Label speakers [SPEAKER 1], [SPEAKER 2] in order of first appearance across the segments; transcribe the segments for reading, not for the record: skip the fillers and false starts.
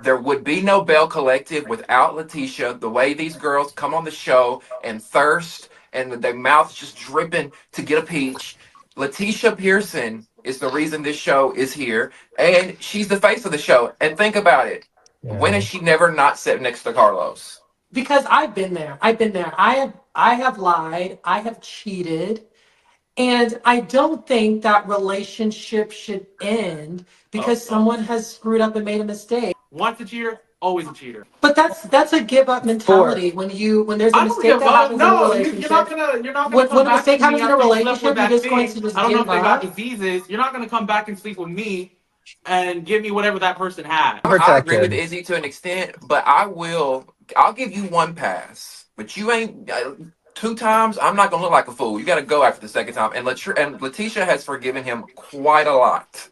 [SPEAKER 1] There would be no Belle Collective without Leticia. The way these girls come on the show and thirst and their mouths just dripping to get a peach. Lateshia Pearson is the reason this show is here, and she's the face of the show. And think about it. When has
[SPEAKER 2] Yeah.
[SPEAKER 1] she never not sat next to Carlos?
[SPEAKER 3] Because I've been there. I've been there. I have lied. I have cheated. And I don't think that relationship should end because someone has screwed up and made a mistake.
[SPEAKER 4] Once a cheater, always a cheater.
[SPEAKER 3] But that's a give up
[SPEAKER 2] For
[SPEAKER 3] mentality when there's a
[SPEAKER 4] I don't
[SPEAKER 3] mistake
[SPEAKER 4] give
[SPEAKER 3] that
[SPEAKER 4] up.
[SPEAKER 3] happens in a
[SPEAKER 4] No, you're not
[SPEAKER 3] relationship.
[SPEAKER 4] gonna come
[SPEAKER 3] When a
[SPEAKER 4] back
[SPEAKER 3] mistake
[SPEAKER 4] to me
[SPEAKER 3] happens in a
[SPEAKER 4] after you slept
[SPEAKER 3] relationship,
[SPEAKER 4] with
[SPEAKER 3] you're
[SPEAKER 4] that
[SPEAKER 3] just going
[SPEAKER 4] thing.
[SPEAKER 3] to just
[SPEAKER 4] I don't know
[SPEAKER 3] give
[SPEAKER 4] if they got
[SPEAKER 3] up.
[SPEAKER 4] diseases. You're not gonna come back and sleep with me and give me whatever that person had.
[SPEAKER 1] I
[SPEAKER 2] protect
[SPEAKER 1] agree with
[SPEAKER 2] Kerri.
[SPEAKER 1] Izzy to an extent, but I'll give you one pass. But you ain't two times. I'm not gonna look like a fool. You got to go after the second time. And Leticia has forgiven him quite a lot.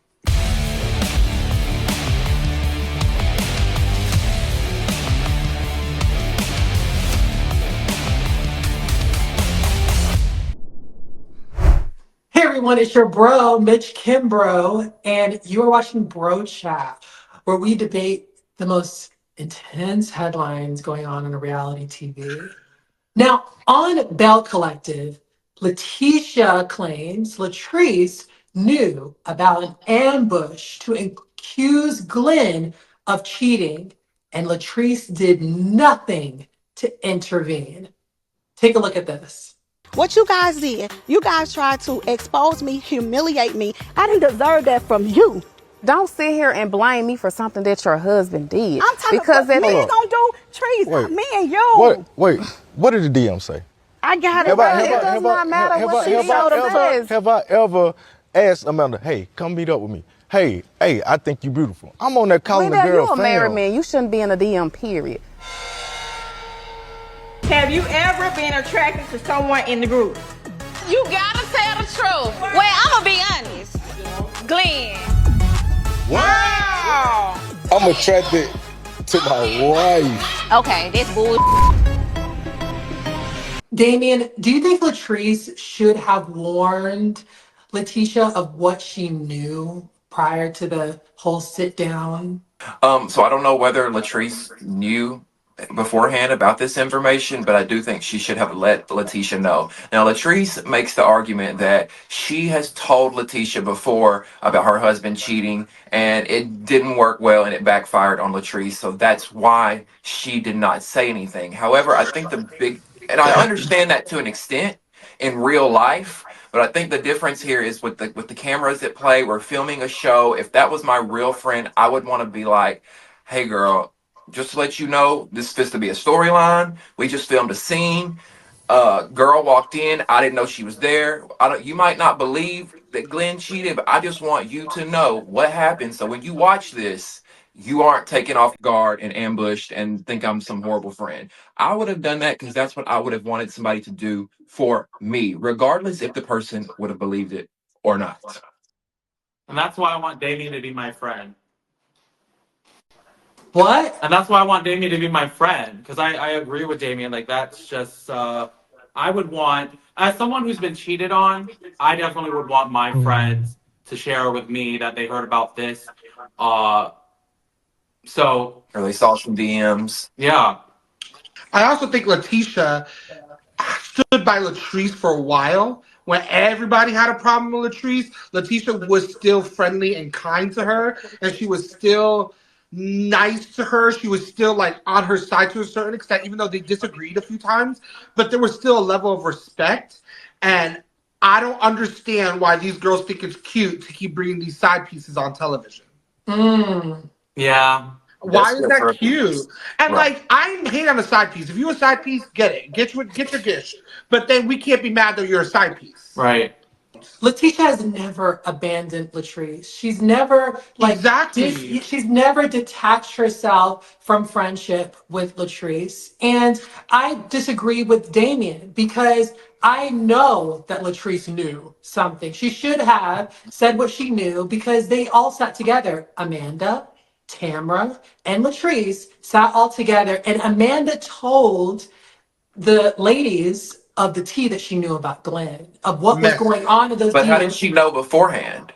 [SPEAKER 3] Hey everyone, it's your bro, Mitch Kimbro, and you are watching Bro Chat, where we debate the most intense headlines going on in a reality TV. Now, on Belle Collective, Leticia claims Latrice knew about an ambush to accuse Glenn of cheating, and Latrice did nothing to intervene. Take a look at this.
[SPEAKER 5] What you guys did, you guys tried to expose me, humiliate me. I didn't deserve that from you.
[SPEAKER 6] Don't sit here and blame me for something that your husband did.
[SPEAKER 5] I'm talking
[SPEAKER 6] because
[SPEAKER 5] about
[SPEAKER 6] that
[SPEAKER 5] me
[SPEAKER 6] is
[SPEAKER 5] gonna do trees,
[SPEAKER 7] Wait.
[SPEAKER 5] me and you.
[SPEAKER 7] What did the DM say?
[SPEAKER 5] I got it
[SPEAKER 7] Have
[SPEAKER 5] right.
[SPEAKER 6] it does not matter what she
[SPEAKER 7] have
[SPEAKER 6] showed
[SPEAKER 7] I
[SPEAKER 6] us.
[SPEAKER 7] ever, have I ever asked Amanda, hey, come meet up with me? Hey, I think you're beautiful. I'm on there calling the
[SPEAKER 6] Baby,
[SPEAKER 7] girl
[SPEAKER 6] you a married
[SPEAKER 7] fam.
[SPEAKER 6] man. You shouldn't be in a DM, period.
[SPEAKER 8] Have you ever been attracted to someone in the group?
[SPEAKER 9] You gotta tell the truth. Well, I'm gonna be honest. Glenn.
[SPEAKER 7] Wow! I'm attracted to my wife.
[SPEAKER 9] Okay, that's bull.
[SPEAKER 3] Damien, do you think Latrice should have warned Leticia of what she knew prior to the whole sit down?
[SPEAKER 1] So I don't know whether Latrice knew beforehand about this information, but I do think she should have let Leticia know. Now, Latrice makes the argument that she has told Leticia before about her husband cheating, and it didn't work well, and it backfired on Latrice. So that's why she did not say anything. However, I think and I understand that to an extent in real life. But I think the difference here is with the cameras at play. We're filming a show. If that was my real friend, I would want to be like, "Hey, girl, just to let you know, this is supposed to be a storyline. We just filmed a scene. Girl walked in. I didn't know she was there. I don't. You might not believe that Glenn cheated, but I just want you to know what happened. So when you watch this, you aren't taken off guard and ambushed and think I'm some horrible friend. I would have done that because that's what I would have wanted somebody to do for me, regardless if the person would have believed it or not.
[SPEAKER 4] And that's why I want Damien to be my friend.
[SPEAKER 3] What?
[SPEAKER 4] And that's why I want Damien to be my friend. Because I agree with Damien. Like, that's just, I would want, as someone who's been cheated on, I definitely would want my friends to share with me that they heard about this. So,
[SPEAKER 1] Or they saw some DMs.
[SPEAKER 4] yeah.
[SPEAKER 10] I also think Leticia stood by Latrice for a while. When everybody had a problem with Latrice, Leticia was still friendly and kind to her, and she was still nice to her. She was still like on her side to a certain extent, even though they disagreed a few times. But there was still a level of respect, and I don't understand why these girls think it's cute to keep bringing these side pieces on television.
[SPEAKER 4] Yeah.
[SPEAKER 10] Why is that cute? And
[SPEAKER 1] Right.
[SPEAKER 10] like, I hate on a side piece. If you're a side piece, get it. Get your gish. But then we can't be mad that you're a side piece.
[SPEAKER 4] Right.
[SPEAKER 3] Leticia has never abandoned Latrice. She's never she's never detached herself from friendship with Latrice. And I disagree with Damien because I know that Latrice knew something. She should have said what she knew because they all sat together. Amanda, Tambra, and Latrice sat all together, and Amanda told the ladies of the tea that she knew about Glenn, of what was going on in those
[SPEAKER 1] But how did
[SPEAKER 3] DMs.
[SPEAKER 1] she know beforehand?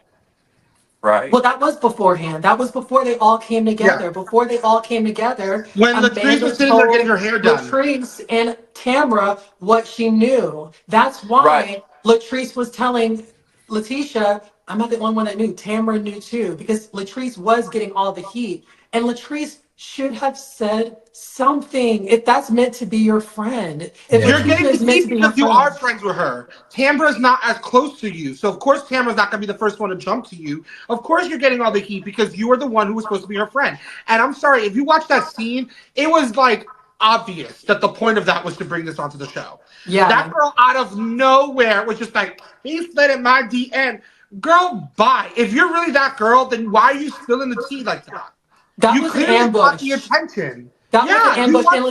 [SPEAKER 1] right?
[SPEAKER 3] Well, that was beforehand. That was before they all came together.
[SPEAKER 10] Yeah.
[SPEAKER 3] Before they all came together,
[SPEAKER 10] When Latrice
[SPEAKER 3] Amanda
[SPEAKER 10] was sitting there getting
[SPEAKER 3] told
[SPEAKER 10] her hair done.
[SPEAKER 3] Latrice and Tambra what she knew. That's
[SPEAKER 1] Right.
[SPEAKER 3] why Latrice was telling Leticia, I'm not the only one that knew. Tambra knew too, because Latrice was getting all the heat. And Latrice should have said something if that's meant to be your friend. If
[SPEAKER 10] You're
[SPEAKER 3] Latricia
[SPEAKER 10] getting
[SPEAKER 3] is
[SPEAKER 10] the
[SPEAKER 3] meant
[SPEAKER 10] heat
[SPEAKER 3] to be your
[SPEAKER 10] because you
[SPEAKER 3] friend.
[SPEAKER 10] are friends with her. Tambra's not as close to you. So, of course, Tambra's not going to be the first one to jump to you. Of course, you're getting all the heat because you are the one who was supposed to be her friend. And I'm sorry, if you watch that scene, it was like obvious that the point of that was to bring this onto the show.
[SPEAKER 3] Yeah.
[SPEAKER 10] That girl out of nowhere was just like, he's letting my DM. Girl, bye. If you're really that girl, then why are you spilling the tea like that?
[SPEAKER 3] That
[SPEAKER 10] You
[SPEAKER 3] was an
[SPEAKER 10] clearly got the
[SPEAKER 3] ambush.
[SPEAKER 10] attention.
[SPEAKER 3] That was an
[SPEAKER 10] Yeah,
[SPEAKER 3] ambush, and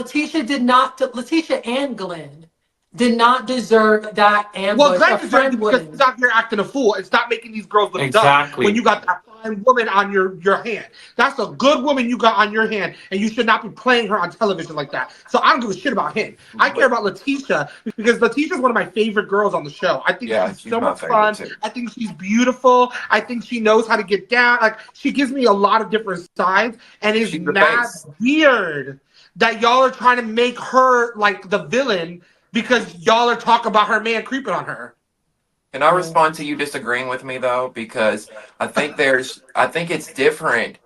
[SPEAKER 3] Leticia and Glenn did not deserve that ambush.
[SPEAKER 10] Well, Glenn
[SPEAKER 3] A
[SPEAKER 10] deserved
[SPEAKER 3] friend
[SPEAKER 10] it because
[SPEAKER 3] wouldn't.
[SPEAKER 10] he's out here acting a fool and stop making these girls look dumb
[SPEAKER 4] Exactly.
[SPEAKER 10] when you got that fine woman on your hand. That's a good woman you got on your hand, and you should not be playing her on television like that. So I don't give a shit about him. I care about Leticia because Leticia's one of my favorite girls on the show. I think she's so much fun.
[SPEAKER 1] Too.
[SPEAKER 10] I think she's beautiful. I think she knows how to get down. Like, she gives me a lot of different sides, and it's mad weird that y'all are trying to make her like the villain because y'all are talking about her man creeping on her.
[SPEAKER 1] Can I respond to you disagreeing with me though? Because I think it's different.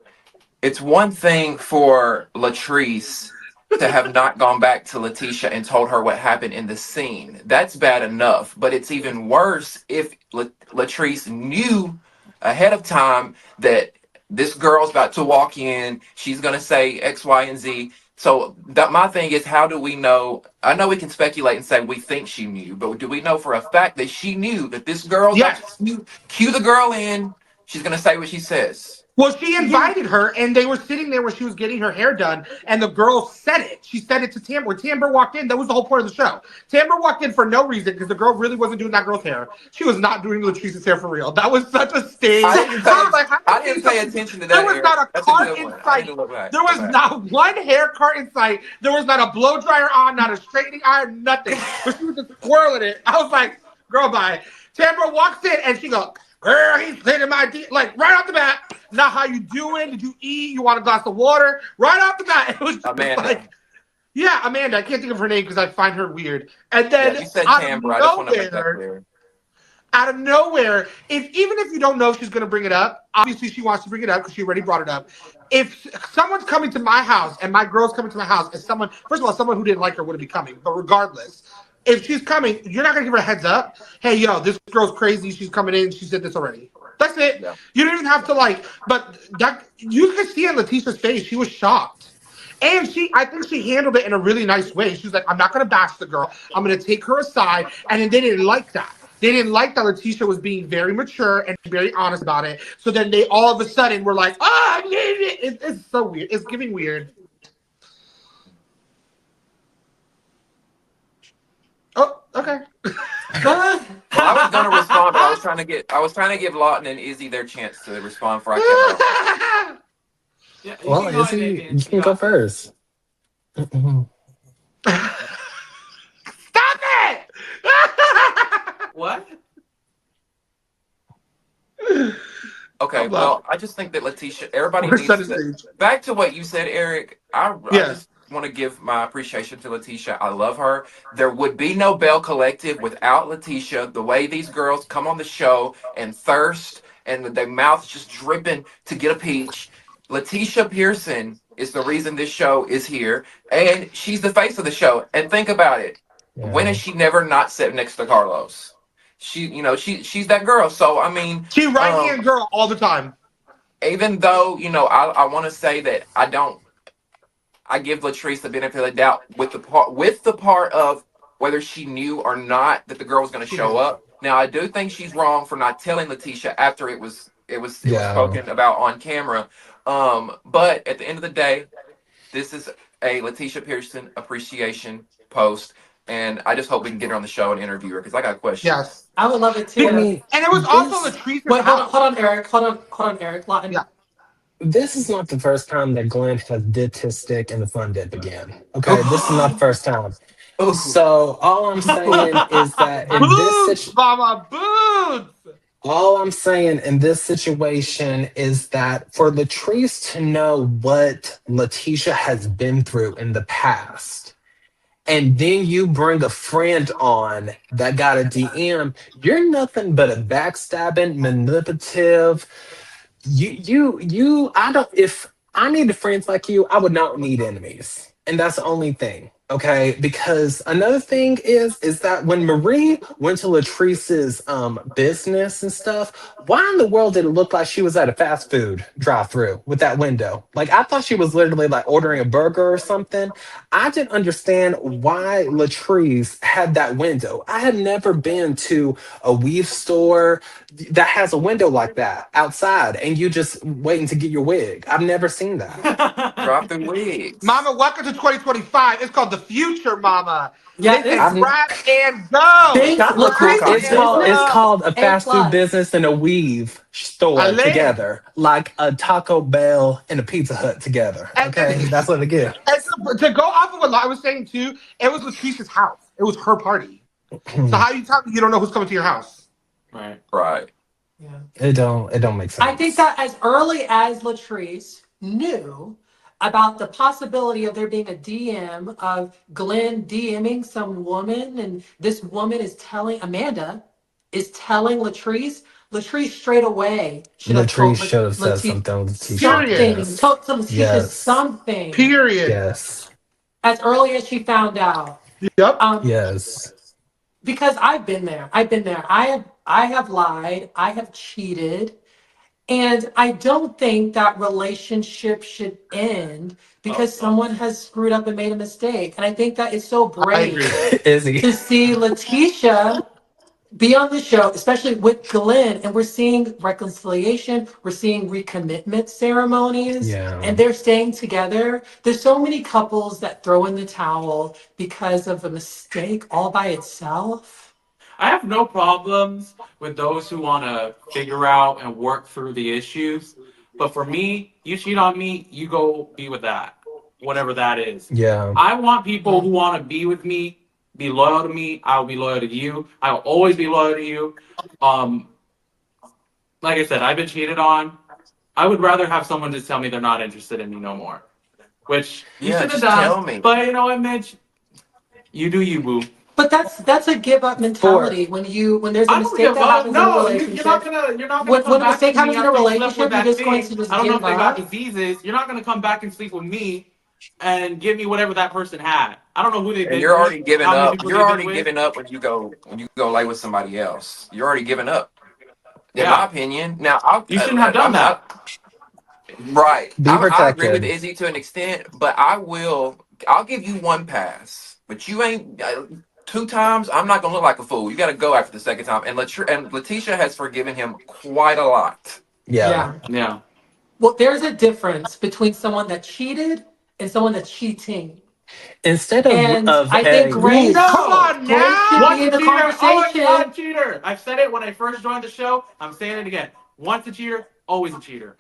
[SPEAKER 1] It's one thing for Latrice to have not gone back to Leticia and told her what happened in the scene. That's bad enough. But it's even worse if Latrice knew ahead of time that this girl's about to walk in. She's going to say X, Y, and Z. So that my thing is, how do we know? I know we can speculate and say we think she knew, but do we know for a fact that she knew that this girl?
[SPEAKER 10] Yes.
[SPEAKER 1] Cue the girl in. She's gonna say what she says.
[SPEAKER 10] Well, she invited her, and they were sitting there where she was getting her hair done, and the girl said it. She said it to Tambra. When Tambra walked in, that was the whole point of the show. Tambra walked in for no reason because the girl really wasn't doing that girl's hair. She was not doing Latrice's hair for real. That was such a sting.
[SPEAKER 1] I didn't pay attention to that.
[SPEAKER 10] There was not a cart in sight. There was not one hair cart in sight. There was not a blow dryer on, not a straightening iron, nothing. But she was just twirling it. I was like, girl, bye. Tambra walks in, and she goes, girl, he's hitting my D. Like, right off the bat, not how you doing? Did you eat? You want a glass of water? Right off the bat, it was just
[SPEAKER 1] Amanda.
[SPEAKER 10] like, yeah, Amanda. I can't think of her name because I find her weird. And then
[SPEAKER 1] you said
[SPEAKER 10] out
[SPEAKER 1] Tambra.
[SPEAKER 10] of
[SPEAKER 1] I just want to make that
[SPEAKER 10] nowhere,
[SPEAKER 1] clear.
[SPEAKER 10] out of nowhere, even if you don't know if she's going to bring it up, obviously she wants to bring it up because she already brought it up. If someone's coming to my house and my girl's coming to my house, and someone, first of all, someone who didn't like her wouldn't be coming. But regardless, if she's coming, you're not going to give her a heads up. Hey, yo, this girl's crazy. She's coming in. She said this already. That's it. Yeah. You don't even have to but that you could see on Leticia's face, she was shocked. And I think she handled it in a really nice way. She was like, I'm not going to bash the girl. I'm going to take her aside. And then they didn't like that. They didn't like that Leticia was being very mature and very honest about it. So then they all of a sudden were like, oh, it's so weird. It's giving weird. Oh, okay.
[SPEAKER 1] Well, I was gonna respond, but I was trying to give Lawton and Izzy their chance to respond before I
[SPEAKER 2] kept going. Well, Izzy, you can go first.
[SPEAKER 10] Stop it!
[SPEAKER 4] What?
[SPEAKER 1] Okay, well, I just think that Leticia, everybody needs to. Back to what you said, Eric. I just want to give my appreciation to Leticia. I love her. There would be no Belle Collective without Leticia. The way these girls come on the show and thirst and their mouths just dripping to get a peach. Lateshia Pearson is the reason this show is here, and she's the face of the show. And think about it. Yeah. When has she never not sat next to Carlos? She's that girl. So I mean,
[SPEAKER 10] she right hand girl all the time.
[SPEAKER 1] Even though I want to say that I give Latrice the benefit of the doubt with the part of whether she knew or not that the girl was going to show up. Now I do think she's wrong for not telling Leticia after it was spoken about on camera. But at the end of the day, this is a Lateshia Pearson appreciation post. And I just hope we can get her on the show and interview her because I got questions.
[SPEAKER 10] Yes,
[SPEAKER 3] I would love it too.
[SPEAKER 10] And it was also Latrice.
[SPEAKER 3] Wait, hold on, Eric. Hold on, Eric. Lawton.
[SPEAKER 10] Yeah.
[SPEAKER 2] This is not the first time that Glenn has dipped his stick and the fun dip again. Okay, this is not the first time. So all I'm saying is that in this situation,
[SPEAKER 10] Mama, boots.
[SPEAKER 2] All I'm saying in this situation is that for Latrice to know what Leticia has been through in the past, and then you bring a friend on that got a DM, you're nothing but a backstabbing, manipulative. I don't, if I needed friends like you, I would not need enemies. And that's the only thing. Okay. Because another thing is that when Marie went to Latrice's business and stuff, why in the world did it look like she was at a fast food drive-through with that window? Like I thought she was literally like ordering a burger or something. I didn't understand why Latrice had that window. I had never been to a weave store that has a window like that outside and you just waiting to get your wig. I've never seen that.
[SPEAKER 1] Drop the wigs.
[SPEAKER 10] Mama, welcome to 2025. It's called the future, Mama.
[SPEAKER 3] Yeah,
[SPEAKER 10] They say
[SPEAKER 2] I've-
[SPEAKER 10] grab and go.
[SPEAKER 2] It's called a fast food business and a weave store
[SPEAKER 10] Ale.
[SPEAKER 2] together, like a Taco Bell and a Pizza Hut together. Okay, that's what it is.
[SPEAKER 10] And to go off of what I was saying too, it was Latrice's house. It was her party. So how you tell me you don't know who's coming to your house?
[SPEAKER 4] Right.
[SPEAKER 1] Right.
[SPEAKER 3] Yeah.
[SPEAKER 2] It don't make sense.
[SPEAKER 3] I think that as early as Latrice knew about the possibility of there being a DM of Glenn DMing some woman, and this woman is telling Amanda is telling Latrice straight away should have
[SPEAKER 2] Latrice should have said something.
[SPEAKER 3] Told Leticia something.
[SPEAKER 10] Period.
[SPEAKER 2] Yes.
[SPEAKER 3] As early as she found out.
[SPEAKER 10] Yep.
[SPEAKER 2] Yes.
[SPEAKER 3] Because I've been there. I have lied. I have cheated. And I don't think that relationship should end because someone has screwed up and made a mistake. And I think that is so brave to see Leticia be on the show, especially with Glenn. And we're seeing reconciliation. We're seeing recommitment ceremonies.
[SPEAKER 2] Yeah.
[SPEAKER 3] And they're staying together. There's so many couples that throw in the towel because of a mistake all by itself.
[SPEAKER 4] I have no problems with those who want to figure out and work through the issues. But for me, you cheat on me, you go be with that, whatever that is.
[SPEAKER 2] Yeah.
[SPEAKER 4] I want people who want to be with me, be loyal to me. I'll be loyal to you. I'll always be loyal to you. Like I said, I've been cheated on. I would rather have someone just tell me they're not interested in me no more. Which you should have done.
[SPEAKER 1] Tell me.
[SPEAKER 4] But you know what, Mitch? You do you, boo.
[SPEAKER 3] But that's a give up mentality when there's a mistake that happens in a relationship.
[SPEAKER 4] You're not gonna
[SPEAKER 3] when
[SPEAKER 4] come
[SPEAKER 3] a
[SPEAKER 4] back
[SPEAKER 3] mistake
[SPEAKER 4] to me
[SPEAKER 3] happens in a
[SPEAKER 4] after you slept
[SPEAKER 3] relationship,
[SPEAKER 4] with
[SPEAKER 3] you're
[SPEAKER 4] that
[SPEAKER 3] just going
[SPEAKER 4] thing.
[SPEAKER 3] to just
[SPEAKER 4] I don't know if
[SPEAKER 3] give
[SPEAKER 4] they got
[SPEAKER 3] up.
[SPEAKER 4] diseases. You're not gonna come back and sleep with me and give me whatever that person had. I don't know who they've been.
[SPEAKER 1] And you're already giving
[SPEAKER 4] how many
[SPEAKER 1] up.
[SPEAKER 4] people
[SPEAKER 1] You're
[SPEAKER 4] they've
[SPEAKER 1] already
[SPEAKER 4] been with.
[SPEAKER 1] giving up when you go lay with somebody else. You're already giving up. In
[SPEAKER 4] Yeah.
[SPEAKER 1] my opinion. Now
[SPEAKER 4] You shouldn't have done that.
[SPEAKER 1] Right.
[SPEAKER 2] Be
[SPEAKER 1] I agree
[SPEAKER 2] protected.
[SPEAKER 1] with Izzy to an extent, but I'll give you one pass. But you ain't 2 times. I'm not gonna look like a fool. You got to go after the second time. And Leticia has forgiven him quite a lot.
[SPEAKER 2] Yeah.
[SPEAKER 3] Well, there's a difference between someone that cheated and someone that's cheating.
[SPEAKER 2] Instead
[SPEAKER 3] And
[SPEAKER 2] of
[SPEAKER 3] I think Grace,
[SPEAKER 10] come on
[SPEAKER 3] Grace
[SPEAKER 10] now.
[SPEAKER 3] should
[SPEAKER 4] Once
[SPEAKER 3] be
[SPEAKER 4] a
[SPEAKER 3] in the
[SPEAKER 4] cheater, always
[SPEAKER 3] conversation.
[SPEAKER 4] not a cheater. I've said it when I first joined the show. I'm saying it again. Once a cheater, always a cheater.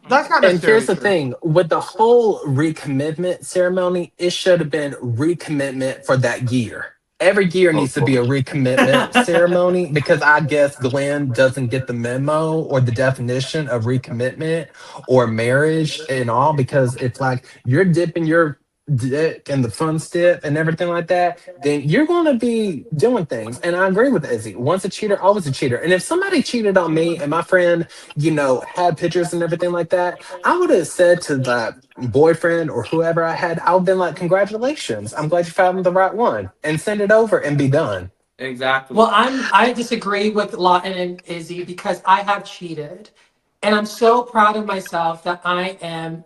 [SPEAKER 10] That's not
[SPEAKER 2] And
[SPEAKER 10] necessarily
[SPEAKER 2] here's the
[SPEAKER 10] true.
[SPEAKER 2] thing with the whole recommitment ceremony, it should have been recommitment for that year. Every year needs to be a recommitment ceremony because I guess Glenn doesn't get the memo or the definition of recommitment or marriage and all because it's like you're dipping your dick and the fun stick and everything like that, then you're going to be doing things. And I agree with Izzy. Once a cheater, always a cheater. And if somebody cheated on me and my friend, had pictures and everything like that, I would have said to that boyfriend or whoever I had, I would have been like, congratulations. I'm glad you found the right one and send it over and be done.
[SPEAKER 4] Exactly.
[SPEAKER 3] Well, I disagree with Lawton and Izzy because I have cheated. And I'm so proud of myself that I am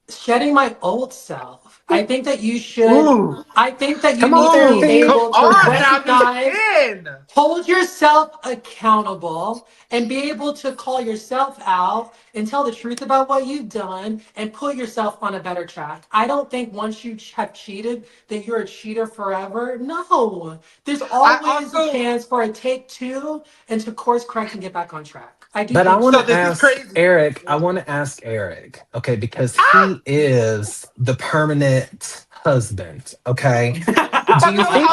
[SPEAKER 3] shedding my old self. I think that you should.
[SPEAKER 10] Ooh.
[SPEAKER 3] I think that you
[SPEAKER 2] Come
[SPEAKER 3] need
[SPEAKER 2] on,
[SPEAKER 3] to be
[SPEAKER 2] therapy.
[SPEAKER 3] able to
[SPEAKER 10] Come on,
[SPEAKER 3] recognize, hold yourself accountable, and be able to call yourself out and tell the truth about what you've done and put yourself on a better track. I don't think once you have cheated that you're a cheater forever. No, there's always a chance for a take 2 and to course correct and get back on track.
[SPEAKER 2] But I want
[SPEAKER 10] So
[SPEAKER 2] to
[SPEAKER 10] this is
[SPEAKER 2] ask
[SPEAKER 10] crazy.
[SPEAKER 2] Eric. I want to ask Eric, okay, because he is the permanent husband, okay. Do you think?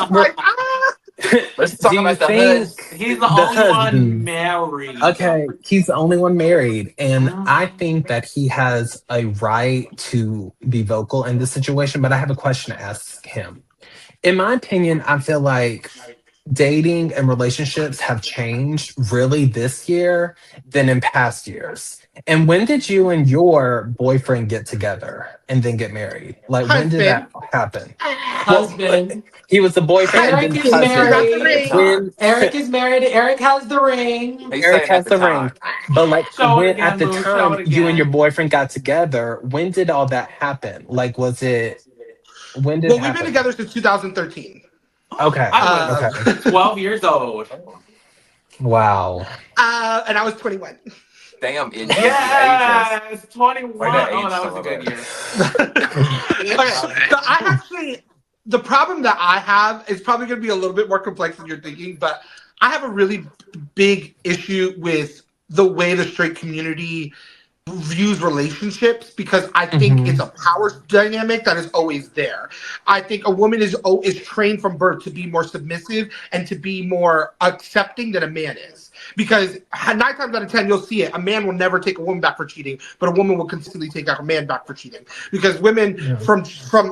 [SPEAKER 1] Let's talk
[SPEAKER 2] Do you
[SPEAKER 1] about the
[SPEAKER 2] think
[SPEAKER 1] husband.
[SPEAKER 4] He's the
[SPEAKER 2] the
[SPEAKER 4] only one
[SPEAKER 2] husband?
[SPEAKER 4] married.
[SPEAKER 2] Okay, he's the only one married, and I think that he has a right to be vocal in this situation. But I have a question to ask him. In my opinion, I feel like dating and relationships have changed really this year than in past years. And when did you and your boyfriend get together and then get married? Like, when did that
[SPEAKER 10] Husband.
[SPEAKER 2] happen? Well,
[SPEAKER 3] Husband.
[SPEAKER 2] he was the boyfriend and then
[SPEAKER 3] Eric
[SPEAKER 2] the
[SPEAKER 3] is
[SPEAKER 2] husband.
[SPEAKER 10] Got the
[SPEAKER 3] married.
[SPEAKER 10] ring.
[SPEAKER 2] When
[SPEAKER 3] Eric is married. Eric has the ring.
[SPEAKER 1] He's
[SPEAKER 2] Eric
[SPEAKER 1] saying at
[SPEAKER 2] has
[SPEAKER 1] the
[SPEAKER 2] the ring,
[SPEAKER 1] time.
[SPEAKER 2] but like
[SPEAKER 4] Show it
[SPEAKER 2] when at
[SPEAKER 4] again,
[SPEAKER 2] the
[SPEAKER 4] Boo. Show
[SPEAKER 2] time
[SPEAKER 4] it
[SPEAKER 2] you and your
[SPEAKER 4] again.
[SPEAKER 2] boyfriend got together, when did all that happen? Like, was it when did it
[SPEAKER 10] Well, we've been
[SPEAKER 2] happen?
[SPEAKER 10] together since 2013.
[SPEAKER 2] Okay,
[SPEAKER 4] I
[SPEAKER 10] Uh,
[SPEAKER 2] okay,
[SPEAKER 4] was 12 years old.
[SPEAKER 2] wow.
[SPEAKER 10] and I was 21.
[SPEAKER 1] Damn, it is
[SPEAKER 4] Yes, 21.
[SPEAKER 1] Way to
[SPEAKER 4] Oh,
[SPEAKER 1] age
[SPEAKER 4] that
[SPEAKER 1] some
[SPEAKER 4] was a
[SPEAKER 1] of
[SPEAKER 4] good
[SPEAKER 1] it.
[SPEAKER 4] year.
[SPEAKER 10] Okay, so I actually, the problem that I have is probably going to be a little bit more complex than you're thinking, but I have a really big issue with the way the straight community views relationships because I think it's a power dynamic that is always there. I think a woman is trained from birth to be more submissive and to be more accepting than a man is. Because 9 times out of 10, you'll see it. A man will never take a woman back for cheating, but a woman will consistently take a man back for cheating. Because women from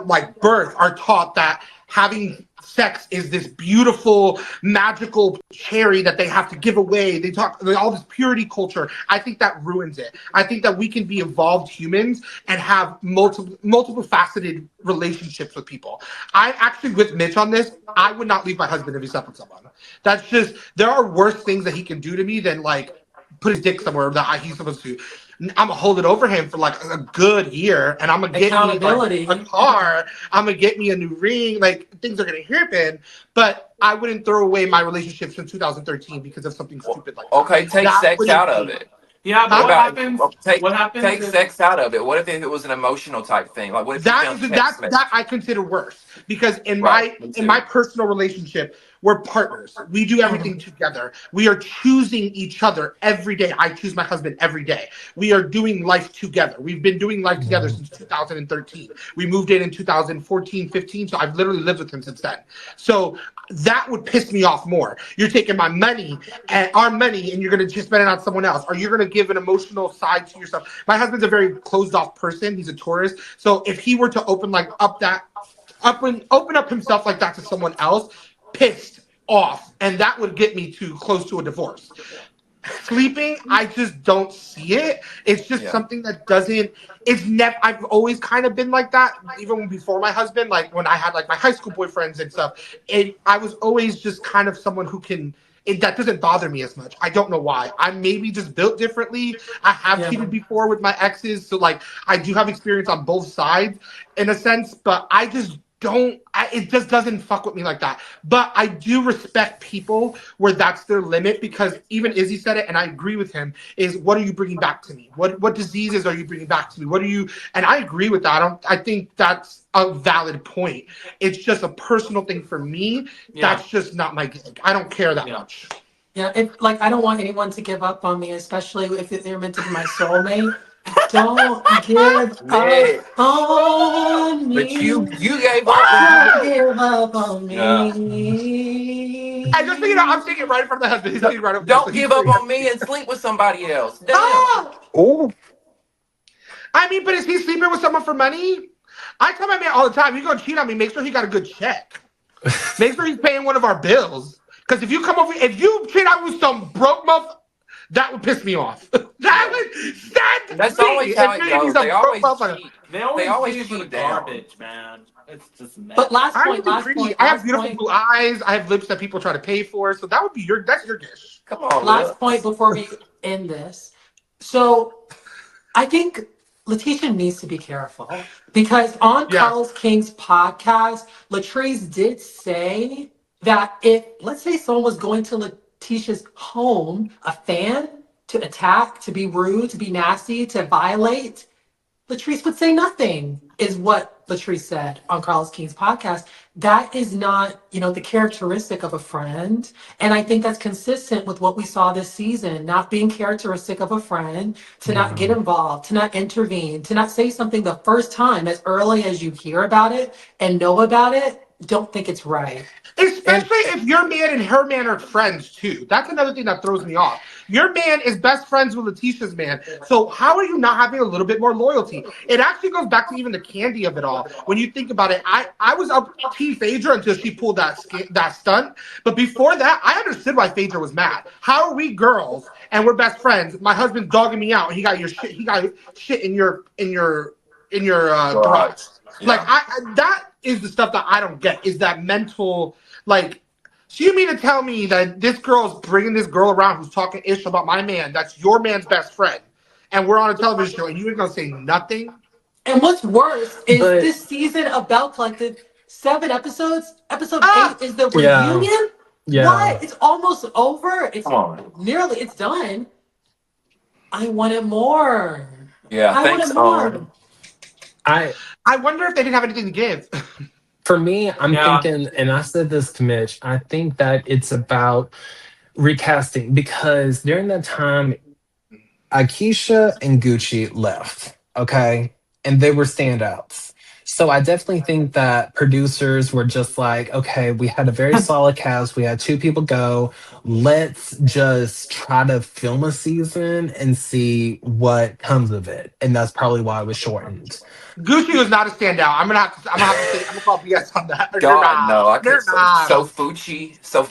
[SPEAKER 10] like birth are taught that having sex is this beautiful, magical cherry that they have to give away. They talk all this purity culture. I think that ruins it. I think that we can be evolved humans and have multiple faceted relationships with people. I actually, with Mitch on this, I would not leave my husband if he slept with someone. That's just, there are worse things that he can do to me than like put his dick somewhere that he's supposed to. I'm gonna hold it over him for like a good year, and I'm gonna get me like, a car. I'm gonna get me a new ring. Like things are gonna happen, but I wouldn't throw away my relationship since 2013 because of something stupid like that.
[SPEAKER 1] Okay, take sex out of it.
[SPEAKER 4] Yeah, but what happens?
[SPEAKER 1] Take
[SPEAKER 4] What happens?
[SPEAKER 1] Take sex out of it. What if it was an emotional type thing? Like what if you found text message?
[SPEAKER 10] that I consider worse because in my personal relationship, we're partners. We do everything together. We are choosing each other every day. I choose my husband every day. We are doing life together. We've been doing life together since 2013. We moved in 2014, 15. So I've literally lived with him since then. So that would piss me off more. You're taking my money and our money and you're going to just spend it on someone else. Or you're going to give an emotional side to yourself. My husband's a very closed off person. He's a tourist. So if he were to open up himself like that to someone else, pissed off, and that would get me too close to a divorce. Sleeping, I just don't see it. It's just something that doesn't. It's never. I've always kind of been like that, even before my husband. Like when I had like my high school boyfriends and stuff. I was always just kind of someone who can. That doesn't bother me as much. I don't know why. I'm maybe just built differently. I have cheated before with my exes, so like I do have experience on both sides in a sense. But I just don't. It just doesn't fuck with me like that. But I do respect people where that's their limit because even Izzy said it, and I agree with him. Is what are you bringing back to me? What diseases are you bringing back to me? What are you? And I agree with that. I think that's a valid point. It's just a personal thing for me. That's just not my gig. I don't care that much.
[SPEAKER 3] Yeah, I don't want anyone to give up on me, especially if they're meant to be my soulmate. Don't give up on me.
[SPEAKER 1] But you gave
[SPEAKER 3] up.
[SPEAKER 1] up.
[SPEAKER 3] Don't give up on me.
[SPEAKER 10] I just think I'm singing right in front of the husband. He's singing right up.
[SPEAKER 1] Don't give up on me and sleep with somebody else. Damn.
[SPEAKER 2] Oh.
[SPEAKER 10] I mean, but is he sleeping with someone for money? I tell my man all the time, you're gonna cheat on me, make sure he got a good check. Make sure he's paying one of our bills. Because if you cheat on me with some broke motherfucker, that would piss me off. That would stand.
[SPEAKER 1] That's always how it goes. They always
[SPEAKER 4] cheat
[SPEAKER 1] cheat
[SPEAKER 4] garbage, man. It's just mad.
[SPEAKER 3] But last point.
[SPEAKER 10] I have beautiful blue eyes. I have lips that people try to pay for. So that would be that's your dish.
[SPEAKER 1] Come on.
[SPEAKER 3] Last point before we end this. So I think Leticia needs to be careful because on Carlos King's podcast, Latrice did say that if, let's say someone was going to Leticia's home, a fan, to attack, to be rude, to be nasty, to violate, Latrice would say nothing, is what Latrice said on Carlos King's podcast. That is not, the characteristic of a friend. And I think that's consistent with what we saw this season, not being characteristic of a friend, to not get involved, to not intervene, to not say something the first time as early as you hear about it and know about it. don't think it's right.
[SPEAKER 10] Especially if your man and her man are friends too. That's another thing that throws me off. Your man is best friends with Leticia's man. So how are you not having a little bit more loyalty? It actually goes back to even the candy of it all. When you think about it, I was up Team Phaedra until she pulled that stunt. But before that, I understood why Phaedra was mad. How are we girls and we're best friends? My husband's dogging me out. And he got shit in your garage.
[SPEAKER 1] Yeah.
[SPEAKER 10] Like that is the stuff that I don't get. Is that mental? Like, so you mean to tell me that this girl's bringing this girl around who's talking ish about my man? That's your man's best friend, and we're on a television show, and you ain't gonna say nothing?
[SPEAKER 3] And what's worse is this season of Belle Collective, 7 episodes. Episode 8 is the reunion.
[SPEAKER 2] Yeah.
[SPEAKER 3] What? It's almost over. It's it's done. I wanted more.
[SPEAKER 1] Yeah, thanks.
[SPEAKER 10] I wonder if they didn't have anything to give.
[SPEAKER 2] For me, I'm thinking, and I said this to Mitch, I think that it's about recasting because during that time, Akeisha and Gucci left, okay? And they were standouts. So I definitely think that producers were just like, okay, we had a very solid cast. We had 2 people go. Let's just try to film a season and see what comes of it. And that's probably why it was shortened.
[SPEAKER 10] Gucci was not a standout. I'm gonna call BS on that.
[SPEAKER 1] God, no. I can't.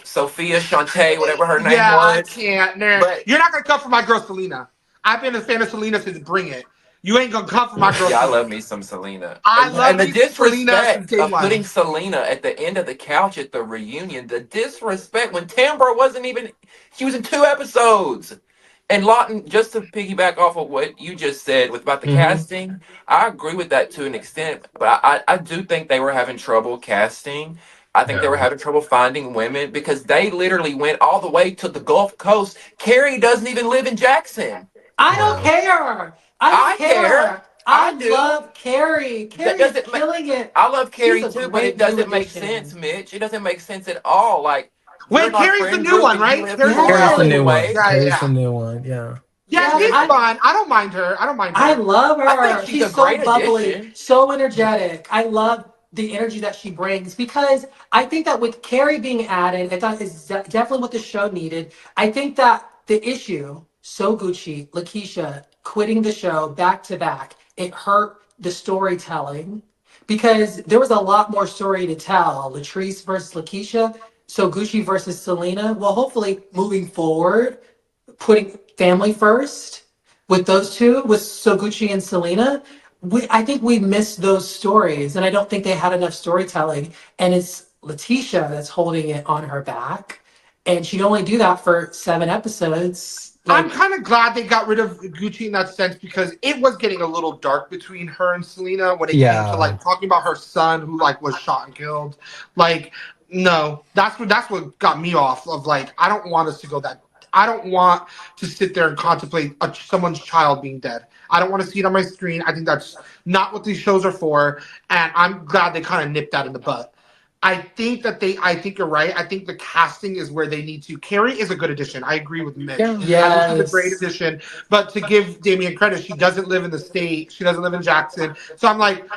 [SPEAKER 1] Sophia Shante, whatever her name was.
[SPEAKER 10] I can't. But you're not gonna come for my girl Selena. I've been a fan of Selena since Bring It. You ain't gonna come for my girl.
[SPEAKER 1] Yeah, I love me some Selena.
[SPEAKER 10] And
[SPEAKER 1] the disrespect of putting Selena at the end of the couch at the reunion. The disrespect when Tambra wasn't even. She was in 2 episodes. And Lawton, just to piggyback off of what you just said about the casting, I agree with that to an extent. But I do think they were having trouble casting. I think they were having trouble finding women because they literally went all the way to the Gulf Coast. Kerri doesn't even live in Jackson.
[SPEAKER 3] I don't care. I care. I love Kerri. Kerri's killing it.
[SPEAKER 1] I love Kerri too, but it doesn't make sense, Mitch. It doesn't make sense at all. Like,
[SPEAKER 10] wait, Kerri's the new one, right?
[SPEAKER 2] Kerri's the new one.
[SPEAKER 10] Kerri's
[SPEAKER 2] the new one. Yeah.
[SPEAKER 10] Yeah, she's fun. I don't mind her.
[SPEAKER 3] I love her.
[SPEAKER 1] I think she's
[SPEAKER 3] so
[SPEAKER 1] great
[SPEAKER 3] bubbly,
[SPEAKER 1] addition.
[SPEAKER 3] so energetic. I love the energy that she brings because I think that with Kerri being added, I thought is definitely what the show needed. I think that the issue, So Gucci, Leticia quitting the show back to back, it hurt the storytelling because there was a lot more story to tell. Latrice versus Leticia, So Gucci versus Selena. Well, hopefully moving forward, putting family first with those 2, with So Gucci and Selena. I think we missed those stories, and I don't think they had enough storytelling. And it's Leticia that's holding it on her back, and she'd only do that for 7 episodes.
[SPEAKER 10] I'm kind of glad they got rid of Gucci in that sense because it was getting a little dark between her and Selena when it came to like talking about her son who like was shot and killed. Like, no, that's what got me off of like I don't want us to go that. I don't want to sit there and contemplate someone's child being dead. I don't want to see it on my screen. I think that's not what these shows are for, and I'm glad they kind of nipped that in the butt. I think you're right. I think the casting is where they need to. Kerri is a good addition. I agree with Mitch.
[SPEAKER 3] Yes.
[SPEAKER 10] I think she's a great addition. But to give Damian credit, she doesn't live in the state. She doesn't live in Jackson. So I'm like,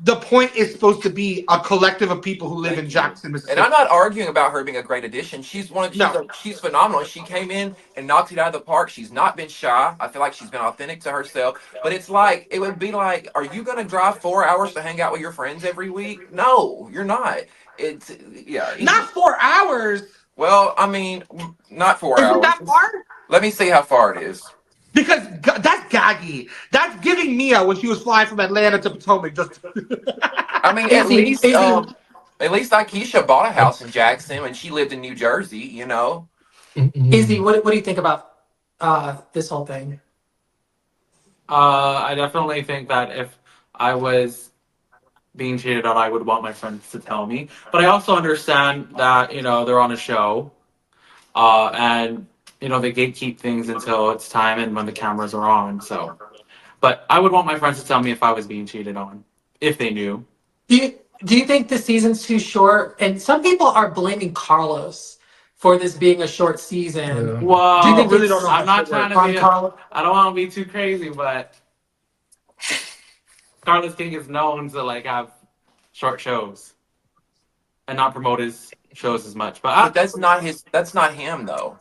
[SPEAKER 10] the point is supposed to be a collective of people who live in Jackson, Mississippi.
[SPEAKER 1] And I'm not arguing about her being a great addition. She's phenomenal. She came in and knocked it out of the park. She's not been shy. I feel like she's been authentic to herself. But it's like, it would be like, are you going to drive 4 hours to hang out with your friends every week? No, you're not.
[SPEAKER 10] Not 4 hours.
[SPEAKER 1] Well, I mean, not 4 hours.
[SPEAKER 10] Isn't that far?
[SPEAKER 1] Let me see how far it is.
[SPEAKER 10] Because that's gaggy. That's giving Mia when she was flying from Atlanta to Potomac.
[SPEAKER 1] I mean, at least Akeisha bought a house in Jackson when she lived in New Jersey. You know.
[SPEAKER 3] Izzy, what do you think about this whole thing?
[SPEAKER 4] I definitely think that if I was being cheated on, I would want my friends to tell me. But I also understand that, they're on a show. And, they gatekeep things until it's time and when the cameras are on. So, but I would want my friends to tell me if I was being cheated on, if they knew.
[SPEAKER 3] Do you think the season's too short? And some people are blaming Carlos for this being a short season.
[SPEAKER 4] Yeah. Well,
[SPEAKER 3] do you think
[SPEAKER 4] really don't know I'm not trying to be. I don't want to be too crazy, but Carlos King is known to have short shows. and not promote his shows as much.
[SPEAKER 1] But that's not his. That's not him though.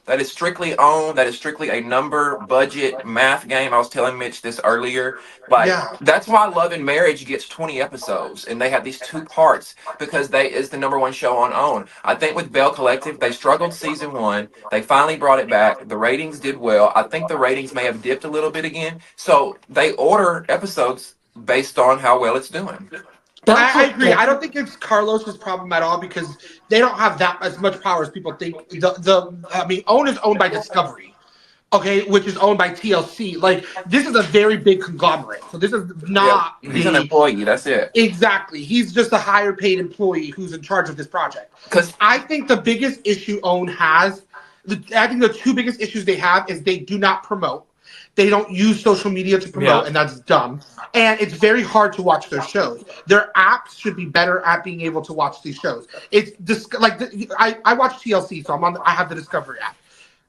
[SPEAKER 1] That is strictly owned. That is strictly a number, budget, math game. I was telling Mitch this earlier. Like
[SPEAKER 10] Yeah.
[SPEAKER 1] that's why Love and Marriage gets 20 episodes, and they have these two parts because they is the number one show on OWN. I think with Belle Collective, they struggled season one. They finally brought it back. The ratings did well. I think the ratings may have dipped a little bit again. So they order episodes based on how well it's doing.
[SPEAKER 10] I agree. I don't think it's Carlos's problem at all because they don't have that as much power as people think. OWN is owned by Discovery, okay, which is owned by TLC. Like this is a very big conglomerate. So this is not.
[SPEAKER 1] Yeah, he's an employee. That's it.
[SPEAKER 10] Exactly. He's just a higher paid employee who's in charge of this project. Because I think the biggest issue OWN has, I think the two biggest issues they have is they do not promote. They don't use social media to promote, and that's dumb. And it's very hard to watch their shows. Their apps should be better at being able to watch these shows. It's just like I watch TLC, so I have the Discovery app.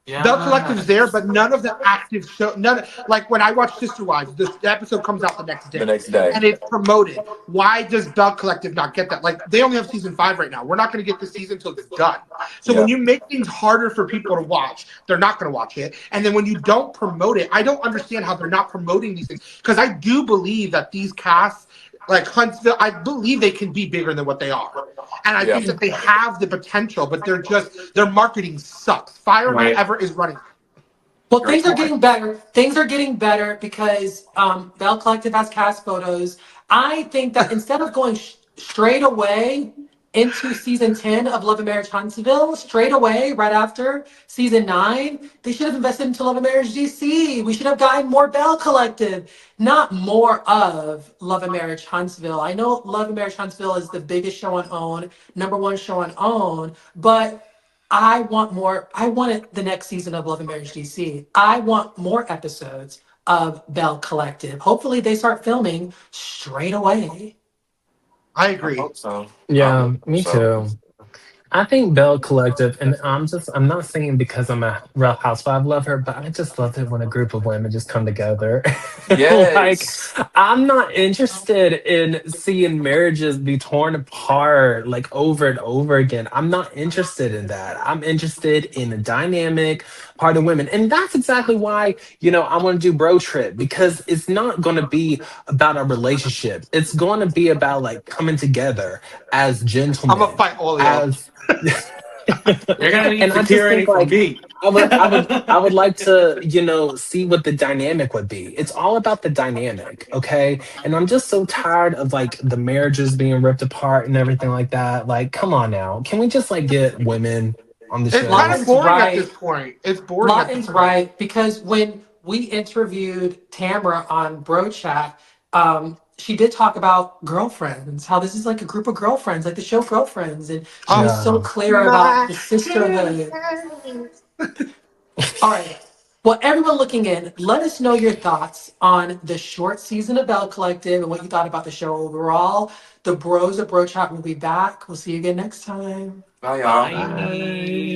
[SPEAKER 4] Yeah.
[SPEAKER 10] Belle Collective's there, but none of the active show, like when I watch Sister Wives, the episode comes out the next day. And it's promoted. Why does Belle Collective not get that? Like they only have season 5 right now. We're not going to get this season until it's done. So when you make things harder for people to watch, they're not going to watch it. And then when you don't promote it, I don't understand how they're not promoting these things. Because I do believe that these casts, like Huntsville, I believe they can be bigger than what they are. And I think that they have the potential, but their marketing sucks. Fire Whoever is running.
[SPEAKER 3] Well, things are getting better. Things are getting better because Belle Collective has cast photos. I think that instead of going straight away into season 10 of Love and Marriage Huntsville, straight away, right after season 9, they should have invested into Love and Marriage DC. We should have gotten more Belle Collective, not more of Love and Marriage Huntsville. I know Love and Marriage Huntsville is the biggest show on OWN, number one show on OWN, but I want more. I wanted the next season of Love and Marriage DC. I want more episodes of Belle Collective. Hopefully they start filming straight away.
[SPEAKER 10] I agree.
[SPEAKER 1] I hope so.
[SPEAKER 2] Yeah, me too. I think Belle Collective, and I'm not saying because I'm a Real Housewife lover, but I just love it when a group of women just come together.
[SPEAKER 1] Yes.
[SPEAKER 2] Like, I'm not interested in seeing marriages be torn apart like over and over again. I'm not interested in that. I'm interested in a dynamic part of women. And that's exactly why, I want to do Bro Trip, because it's not going to be about a relationship. It's going to be about like coming together as gentlemen.
[SPEAKER 10] I'm going to fight all of y'all.
[SPEAKER 4] You're gonna need
[SPEAKER 2] And
[SPEAKER 4] security from me.
[SPEAKER 2] I would like to, see what the dynamic would be. It's all about the dynamic, okay? And I'm just so tired of like the marriages being ripped apart and everything like that. Like, come on now. Can we just like get women on the show?
[SPEAKER 10] It's kind of boring at this point. It's boring.
[SPEAKER 3] Lawton's right, because when we interviewed Tambra on Bro Chat, she did talk about girlfriends, how this is like a group of girlfriends, like the show Girlfriends. And she was so clear about the sisterhood. All right. Well, everyone looking in, let us know your thoughts on the short season of Belle Collective and what you thought about the show overall. The Bros of Bro Chat will be back. We'll see you again next time.
[SPEAKER 1] Bye, y'all.
[SPEAKER 4] Bye.